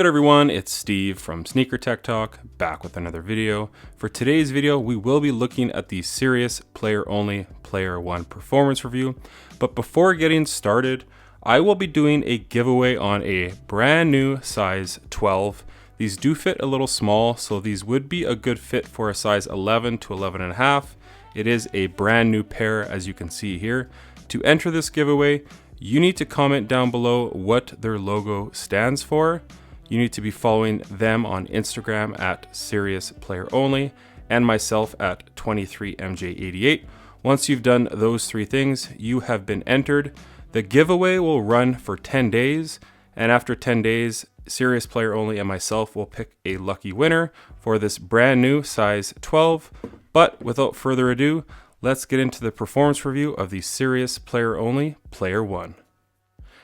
good, everyone? It's Steve from Sneaker Tech Talk, back with another video. For today's video, we will be looking at the Serious Player Only Player 1 performance review. But before getting started, I will be doing a giveaway on a brand new size 12. These do fit a little small, so these would be a good fit for a size 11 to 11.5. It is a brand new pair, as you can see here. To enter this giveaway, you need to comment down below what their logo stands for. You need to be following them on Instagram at Serious Player Only and myself at 23MJ88. Once you've done those three things, you have been entered. The giveaway will run for 10 days, and after 10 days, Serious Player Only and myself will pick a lucky winner for this brand new size 12. But without further ado, let's get into the performance review of the Serious Player Only Player 1.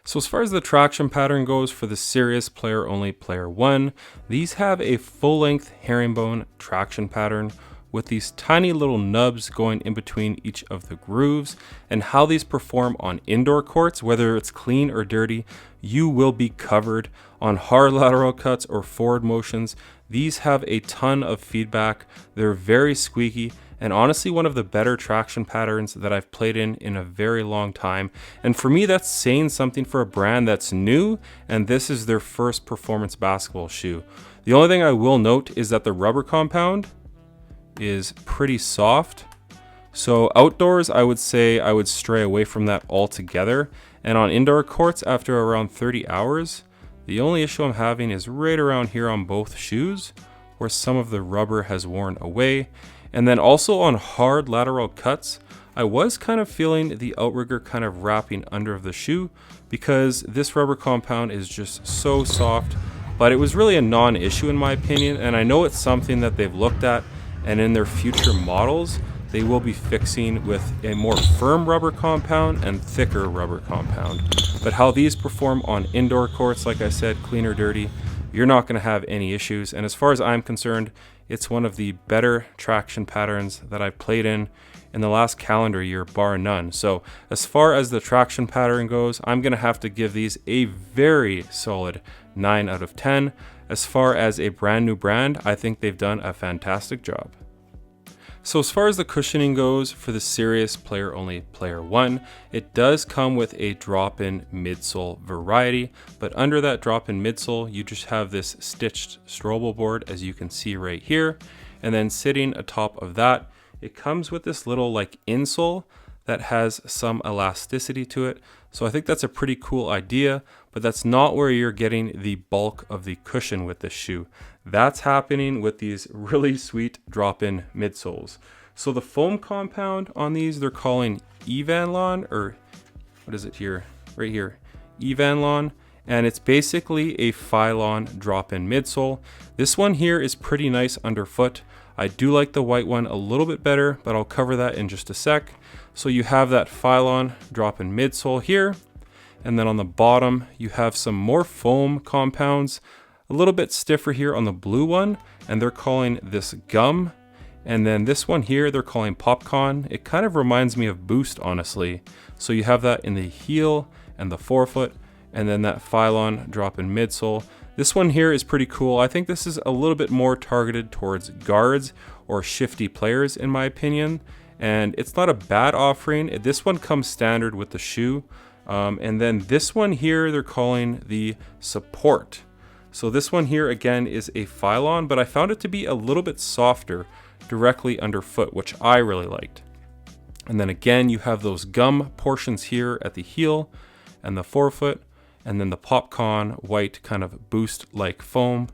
So as far as the traction pattern goes for the Serious Player Only Player 1, these have a full-length herringbone traction pattern with these tiny little nubs going in between each of the grooves. And how these perform on indoor courts, whether it's clean or dirty, you will be covered. On hard lateral cuts or forward motions, these have a ton of feedback. They're very squeaky, and honestly one of the better traction patterns that I've played in a very long time. And for me, that's saying something for a brand that's new, and this is their first performance basketball shoe. The only thing I will note is that the rubber compound is pretty soft. So outdoors, I would say I would stray away from that altogether. And on indoor courts, after around 30 hours, the only issue I'm having is right around here on both shoes, where some of the rubber has worn away. And then also on hard lateral cuts, I was kind of feeling the outrigger kind of wrapping under of the shoe because this rubber compound is just so soft. But it was really a non-issue in my opinion, and I know it's something that they've looked at, and in their future models, they will be fixing with a more firm rubber compound and thicker rubber compound. But how these perform on indoor courts, like I said, clean or dirty, you're not going to have any issues. And as far as I'm concerned, it's one of the better traction patterns that I've played in the last calendar year, bar none. So as far as the traction pattern goes, I'm going to have to give these a very solid 9 out of 10. As far as a brand new brand, I think they've done a fantastic job. So as far as the cushioning goes for the Serious Player Only Player 1, it does come with a drop-in midsole variety, but under that drop-in midsole, you just have this stitched strobo board, as you can see right here. And then sitting atop of that, it comes with this little like insole that has some elasticity to it. So I think that's a pretty cool idea, but that's not where you're getting the bulk of the cushion with this shoe. That's happening with these really sweet drop-in midsoles. So the foam compound on these, they're calling Evanlon, or what is it here? Right here, Evanlon. And it's basically a Phylon drop-in midsole. This one here is pretty nice underfoot. I do like the white one a little bit better, but I'll cover that in just a sec. So you have that Phylon drop-in midsole here. And then on the bottom, you have some more foam compounds, a little bit stiffer here on the blue one, and they're calling this Gum. And then this one here, they're calling Popcorn. It kind of reminds me of Boost, honestly. So you have that in the heel and the forefoot, and then that Phylon drop-in midsole. This one here is pretty cool. I think this is a little bit more targeted towards guards or shifty players in my opinion. And it's not a bad offering. This one comes standard with the shoe. And then this one here, they're calling the Support. So this one here again is a Phylon, but I found it to be a little bit softer directly underfoot, which I really liked. And then again, you have those gum portions here at the heel and the forefoot, and then the Popcorn white kind of Boost-like foam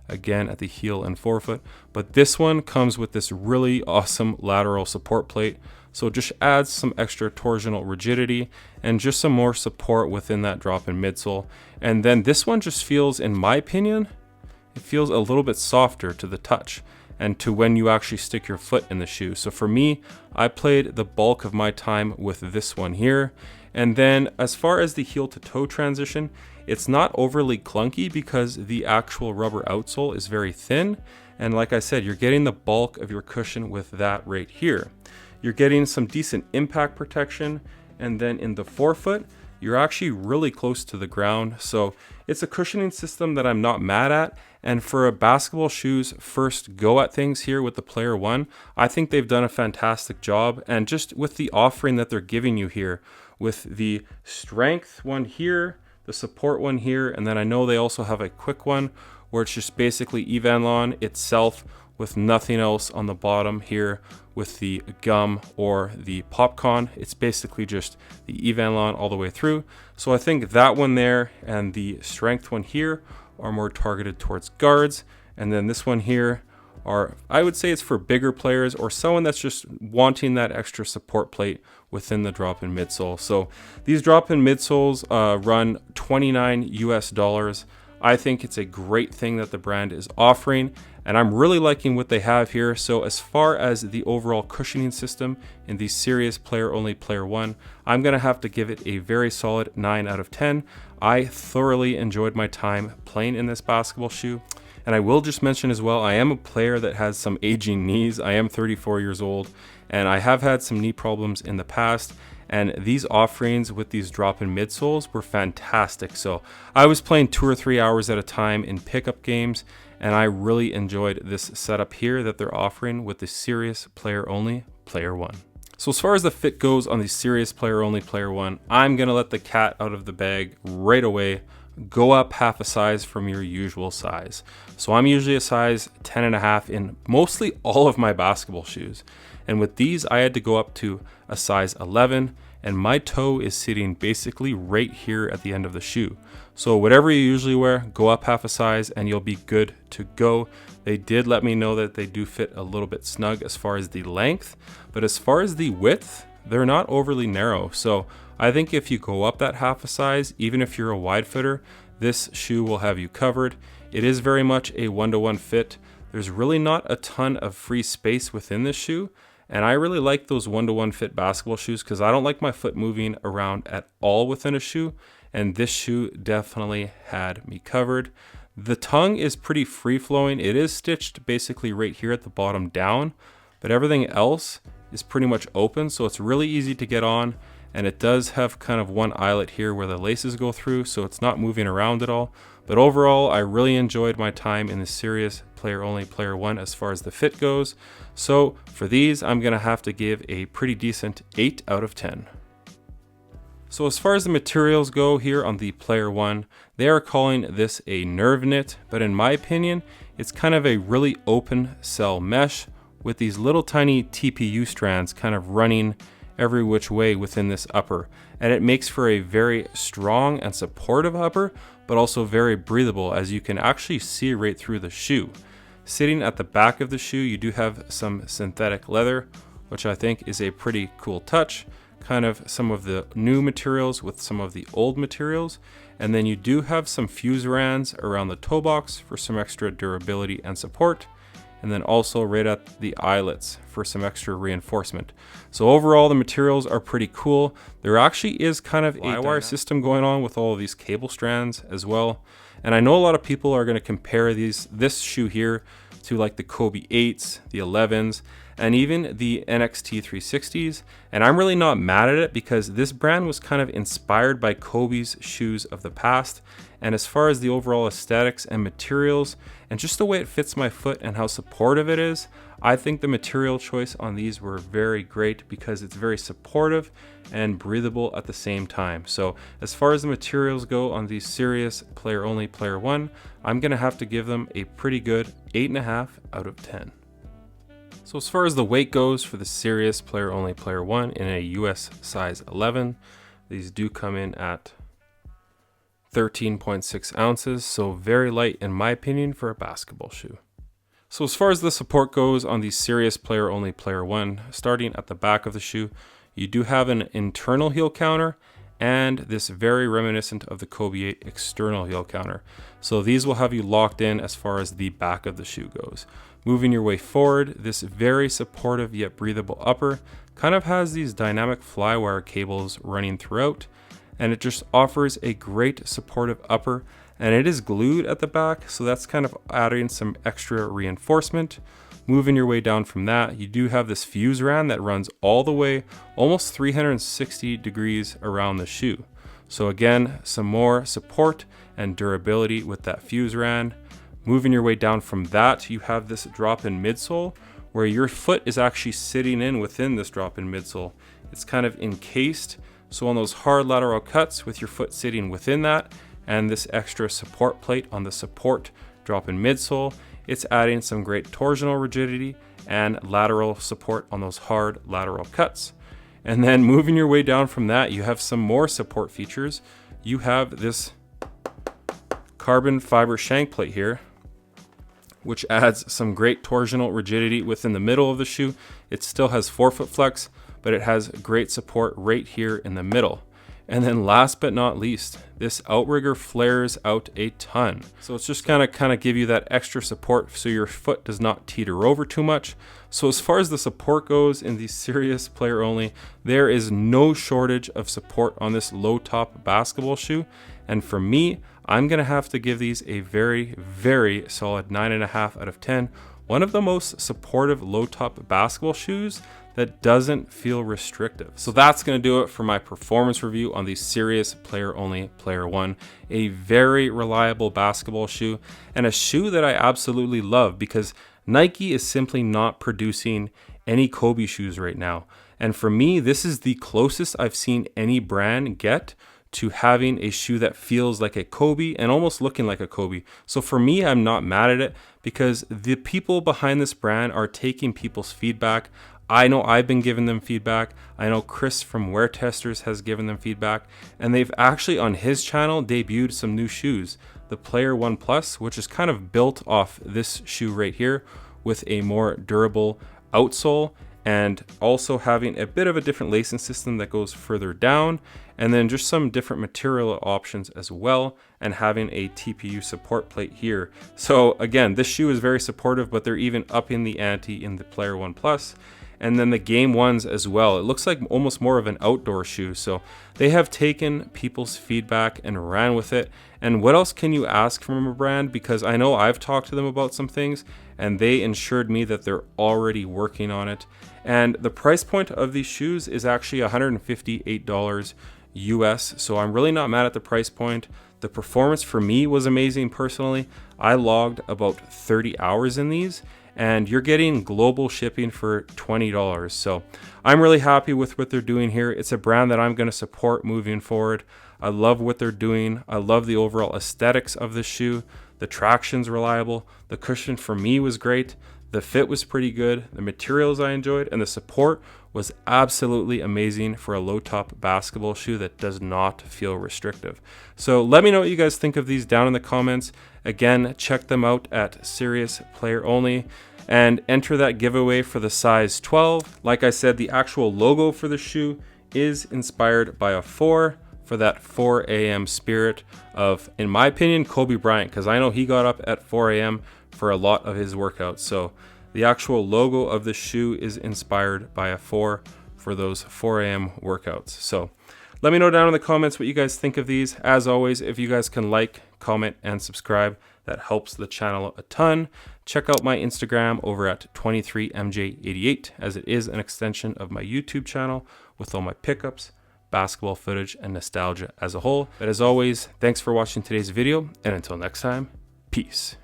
again at the heel and forefoot. But this one comes with this really awesome lateral support plate. So it just adds some extra torsional rigidity and just some more support within that drop-in midsole. And then this one just feels, in my opinion, it feels a little bit softer to the touch and to when you actually stick your foot in the shoe. So for me, I played the bulk of my time with this one here. And then as far as the heel to toe transition, it's not overly clunky because the actual rubber outsole is very thin. And like I said, you're getting the bulk of your cushion with that right here. You're getting some decent impact protection. And then in the forefoot, you're actually really close to the ground. So it's a cushioning system that I'm not mad at. And for a basketball shoe's first go at things here with the Player One, I think they've done a fantastic job. And just with the offering that they're giving you here, with the strength one here, the support one here, and then I know they also have a quick one where it's just basically Evanlon itself with nothing else on the bottom here with the gum or the Popcon. It's basically just the Evanlon all the way through. So I think that one there and the strength one here are more targeted towards guards. And then this one here are, I would say it's for bigger players or someone that's just wanting that extra support plate within the drop-in midsole. So these drop-in midsoles run $29 US. I think it's a great thing that the brand is offering, and I'm really liking what they have here. So as far as the overall cushioning system in the Serious Player Only Player One, I'm gonna have to give it a very solid 9 out of 10. I thoroughly enjoyed my time playing in this basketball shoe. And I will just mention as well, I am a player that has some aging knees. I am 34 years old, and I have had some knee problems in the past. And these offerings with these drop-in midsoles were fantastic. So I was playing 2 or 3 hours at a time in pickup games, and I really enjoyed this setup here that they're offering with the Serious Player Only Player One. So as far as the fit goes on the Serious Player Only Player One, I'm gonna let the cat out of the bag right away. Go up half a size from your usual size. So I'm usually a size 10.5 in mostly all of my basketball shoes. And with these, I had to go up to a size 11, and my toe is sitting basically right here at the end of the shoe. So whatever you usually wear, go up half a size and you'll be good to go. They did let me know that they do fit a little bit snug as far as the length, but as far as the width, they're not overly narrow. So I think if you go up that half a size, even if you're a wide footer, this shoe will have you covered. It is very much a 1-to-1 fit. There's really not a ton of free space within this shoe. And I really like those 1-to-1 fit basketball shoes because I don't like my foot moving around at all within a shoe. And this shoe definitely had me covered. The tongue is pretty free flowing. It is stitched basically right here at the bottom down, but everything else is pretty much open. So it's really easy to get on. And it does have kind of one eyelet here where the laces go through, so it's not moving around at all. But overall, I really enjoyed my time in the Serious Player Only Player One as far as the fit goes. So for these, I'm gonna have to give a pretty decent 8 out of 10. So as far as the materials go here on the Player One, they are calling this a nerve knit, but in my opinion, it's kind of a really open cell mesh with these little tiny TPU strands kind of running every which way within this upper, and it makes for a very strong and supportive upper, but also very breathable, as you can actually see right through the shoe. Sitting at the back of the shoe, you do have some synthetic leather, which I think is a pretty cool touch, kind of some of the new materials with some of the old materials, and then you do have some fuserans around the toe box for some extra durability and support, and then also right at the eyelets for some extra reinforcement. So overall, the materials are pretty cool. There actually is kind of a wire system going on with all of these cable strands as well. And I know a lot of people are gonna compare this shoe here to like the Kobe 8s, the 11s, and even the NXT 360s. And I'm really not mad at it because this brand was kind of inspired by Kobe's shoes of the past. And as far as the overall aesthetics and materials and just the way it fits my foot and how supportive it is, I think the material choice on these were very great because it's very supportive and breathable at the same time. So as far as the materials go on these Serious Player Only Player One, I'm gonna have to give them a pretty good 8.5 out of 10. So as far as the weight goes for the Serious Player Only Player One in a US size 11, these do come in at 13.6 ounces, so very light in my opinion for a basketball shoe. So as far as the support goes on the Serious Player Only Player One, starting at the back of the shoe, you do have an internal heel counter and this very reminiscent of the Kobe 8 external heel counter. So these will have you locked in as far as the back of the shoe goes. Moving your way forward, this very supportive yet breathable upper kind of has these dynamic flywire cables running throughout, and it just offers a great supportive upper, and it is glued at the back, so that's kind of adding some extra reinforcement. Moving your way down from that, you do have this fuseran that runs all the way almost 360 degrees around the shoe. So again, some more support and durability with that fuse ran. Moving your way down from that, you have this drop-in midsole where your foot is actually sitting in within this drop-in midsole. It's kind of encased, so on those hard lateral cuts with your foot sitting within that and this extra support plate on the support drop-in midsole, it's adding some great torsional rigidity and lateral support on those hard lateral cuts. And then moving your way down from that, you have some more support features. You have this carbon fiber shank plate here, which adds some great torsional rigidity within the middle of the shoe. It still has forefoot flex, but it has great support right here in the middle. And then last but not least, this outrigger flares out a ton. So it's just kind of give you that extra support so your foot does not teeter over too much. So as far as the support goes in the serious player only, there is no shortage of support on this low top basketball shoe. And for me, I'm gonna have to give these a very, very solid 9.5 out of 10. One of the most supportive low top basketball shoes that doesn't feel restrictive. So that's gonna do it for my performance review on the serious player only Player One, a very reliable basketball shoe and a shoe that I absolutely love because Nike is simply not producing any Kobe shoes right now. And for me, this is the closest I've seen any brand get to having a shoe that feels like a Kobe and almost looking like a Kobe. So for me, I'm not mad at it because the people behind this brand are taking people's feedback. I know I've been giving them feedback. I know Chris from Wear Testers has given them feedback, and they've actually on his channel debuted some new shoes. The Player One Plus, which is kind of built off this shoe right here with a more durable outsole and also having a bit of a different lacing system that goes further down, and then just some different material options as well, and having a TPU support plate here. So again, this shoe is very supportive, but they're even upping the ante in the Player One Plus. And then the Game Ones as well. It looks like almost more of an outdoor shoe. So they have taken people's feedback and ran with it. And what else can you ask from a brand? Because I know I've talked to them about some things and they assured me that they're already working on it. And the price point of these shoes is actually $158 US. So I'm really not mad at the price point. The performance for me was amazing personally. I logged about 30 hours in these, and you're getting global shipping for $20. So I'm really happy with what they're doing here. It's a brand that I'm going to support moving forward. I love what they're doing. I love the overall aesthetics of this shoe. The traction's reliable. The cushion for me was great. The fit was pretty good. The materials I enjoyed, and the support was absolutely amazing for a low top basketball shoe that does not feel restrictive. So let me know what you guys think of these down in the comments. Again, check them out at Serious Player Only and enter that giveaway for the size 12. Like I said, the actual logo for the shoe is inspired by a 4 for that 4 a.m. spirit of, in my opinion, Kobe Bryant, because I know he got up at 4 a.m. for a lot of his workouts. So the actual logo of the shoe is inspired by a 4 for those 4 a.m. workouts. So let me know down in the comments what you guys think of these. As always, if you guys can like, comment, and subscribe, that helps the channel a ton. Check out my Instagram over at 23mj88, as it is an extension of my YouTube channel with all my pickups, basketball footage, and nostalgia as a whole. But as always, thanks for watching today's video, and until next time, peace.